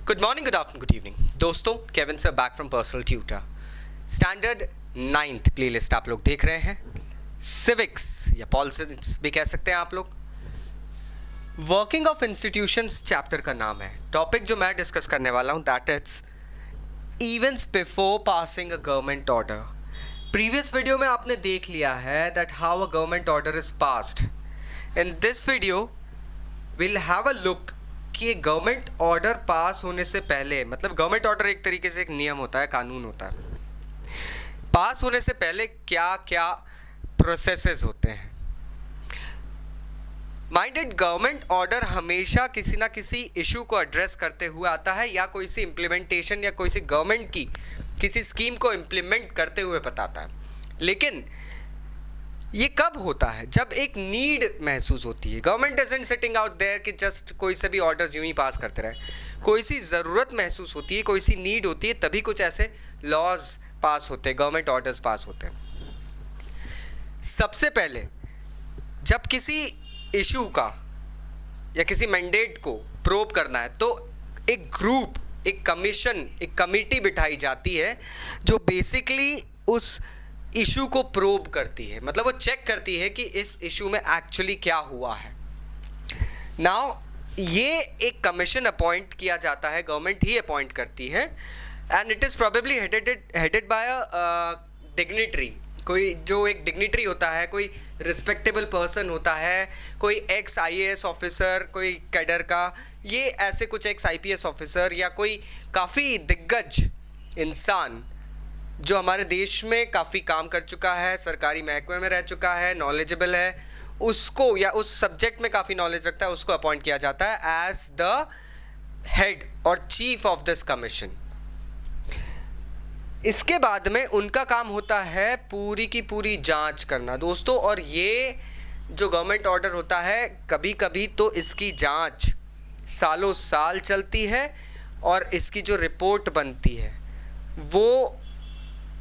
Good morning, good afternoon, good evening दोस्तों। Kevin sir back from personal tutor. Standard 9th playlist आप लोग देख रहे हैं। सिविक्स या पॉलिटिक्स भी कह सकते हैं आप लोग। वर्किंग ऑफ इंस्टीट्यूशंस चैप्टर का नाम है। टॉपिक जो मैं डिस्कस करने वाला हूं that is events before passing a government order. Previous video में आपने देख लिया है that how a government order is passed. In this video will have a look कि गवर्नमेंट ऑर्डर पास होने से पहले, मतलब गवर्नमेंट ऑर्डर एक तरीके से एक नियम होता है, कानून होता है, पास होने से पहले क्या क्या प्रोसेसेस होते हैं। माइंडेड गवर्नमेंट ऑर्डर हमेशा किसी ना किसी इशू को एड्रेस करते हुए आता है या कोई सी इम्प्लीमेंटेशन या कोई सी गवर्नमेंट की किसी स्कीम को इम्प्लीमेंट करते हुए बताता है। लेकिन ये कब होता है? जब एक नीड महसूस होती है। Government isn't sitting out there कि जस्ट कोई से भी ऑर्डर्स यूं ही पास करते रहे। कोई सी ज़रूरत महसूस होती है, कोई सी नीड होती है, तभी कुछ ऐसे लॉज पास होते हैं, गवर्नमेंट ऑर्डर्स पास होते हैं। सबसे पहले जब किसी इशू का या किसी मैंडेट को प्रोब करना है तो एक ग्रुप, एक कमीशन, एक कमेटी बिठाई जाती है जो बेसिकली उस इशू को प्रोब करती है, मतलब वो चेक करती है कि इस इशू में एक्चुअली क्या हुआ है। नाउ ये एक कमीशन अपॉइंट किया जाता है, गवर्नमेंट ही अपॉइंट करती है, and it is probably headed by a dignitary. कोई जो एक डिग्निटरी होता है, कोई रिस्पेक्टेबल पर्सन होता है, कोई एक्स IAS ऑफिसर, कोई कैडर का, ये ऐसे कुछ एक्स IPS ऑफिसर या कोई काफ़ी दिग्गज इंसान जो हमारे देश में काफ़ी काम कर चुका है, सरकारी महकमे में रह चुका है, नॉलेजेबल है, उसको या उस सब्जेक्ट में काफ़ी नॉलेज रखता है, उसको अपॉइंट किया जाता है एज द हेड और चीफ ऑफ दिस कमीशन। इसके बाद में उनका काम होता है पूरी की पूरी जांच करना दोस्तों। और ये जो गवर्नमेंट ऑर्डर होता है, कभी कभी तो इसकी जांच सालों साल चलती है और इसकी जो रिपोर्ट बनती है वो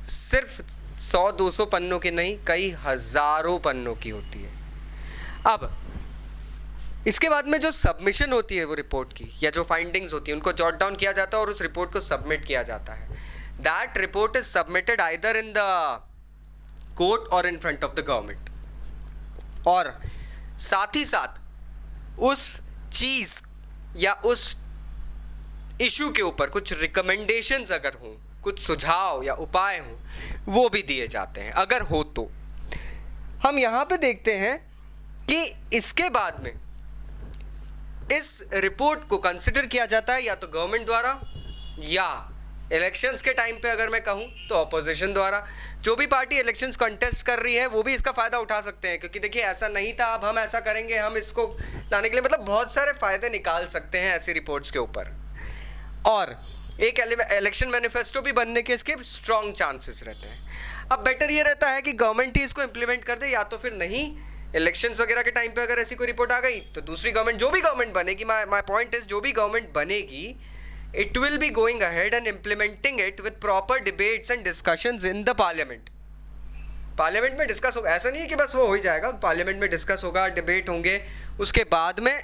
सिर्फ 100-200 पन्नों की नहीं, कई हज़ारों पन्नों की होती है। अब इसके बाद में जो सबमिशन होती है वो रिपोर्ट की या जो फाइंडिंग्स होती है उनको जॉट डाउन किया जाता है और उस रिपोर्ट को सबमिट किया जाता है। That report is submitted either in the court or in front of the government. और साथ ही साथ उस चीज़ या उस इशू के ऊपर कुछ रिकमेंडेशंस अगर हों, कुछ सुझाव या उपाय हों, वो भी दिए जाते हैं अगर हो तो। हम यहाँ पे देखते हैं कि इसके बाद में इस रिपोर्ट को कंसिडर किया जाता है या तो गवर्नमेंट द्वारा या इलेक्शंस के टाइम पे अगर मैं कहूँ तो ऑपोजिशन द्वारा। जो भी पार्टी इलेक्शंस कॉन्टेस्ट कर रही है वो भी इसका फ़ायदा उठा सकते हैं, क्योंकि देखिए ऐसा नहीं था, अब हम ऐसा करेंगे, हम इसको लाने के लिए, मतलब बहुत सारे फ़ायदे निकाल सकते हैं ऐसी रिपोर्ट्स के ऊपर। और एक इलेक्शन मैनिफेस्टो भी बनने के इसके स्ट्रॉन्ग चांसेस रहते हैं। अब बेटर ये रहता है कि गवर्नमेंट ही इसको इम्प्लीमेंट कर दे, या तो फिर नहीं, इलेक्शंस वगैरह के टाइम पे अगर ऐसी कोई रिपोर्ट आ गई तो दूसरी गवर्नमेंट, जो भी गवर्नमेंट बनेगी, माय पॉइंट इज जो भी गवर्नमेंट बनेगी, it will be going ahead and implementing it with proper debates and discussions in the parliament. Parliament में डिस्कस होगा, ऐसा नहीं है कि बस वो हो ही जाएगा, पार्लियामेंट में डिस्कस होगा, डिबेट होंगे, उसके बाद में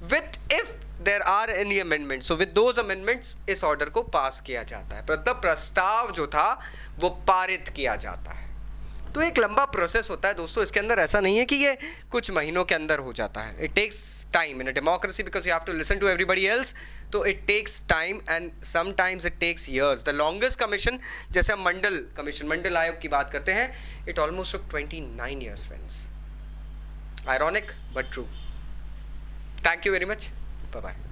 with if there are any amendment, so with those amendments इस ऑर्डर को पास किया जाता है, मतलब प्रस्ताव जो था वो पारित किया जाता है। तो एक लंबा प्रोसेस होता है दोस्तों, इसके अंदर ऐसा नहीं है कि ये कुछ महीनों के अंदर हो जाता है। It takes time in a democracy because you have to listen to everybody else, तो it takes time and sometimes it takes years. The longest commission, जैसे हम मंडल आयोग की बात करते हैं, it almost took 29 years friends. Ironic but true. Thank you very much. Bye-bye.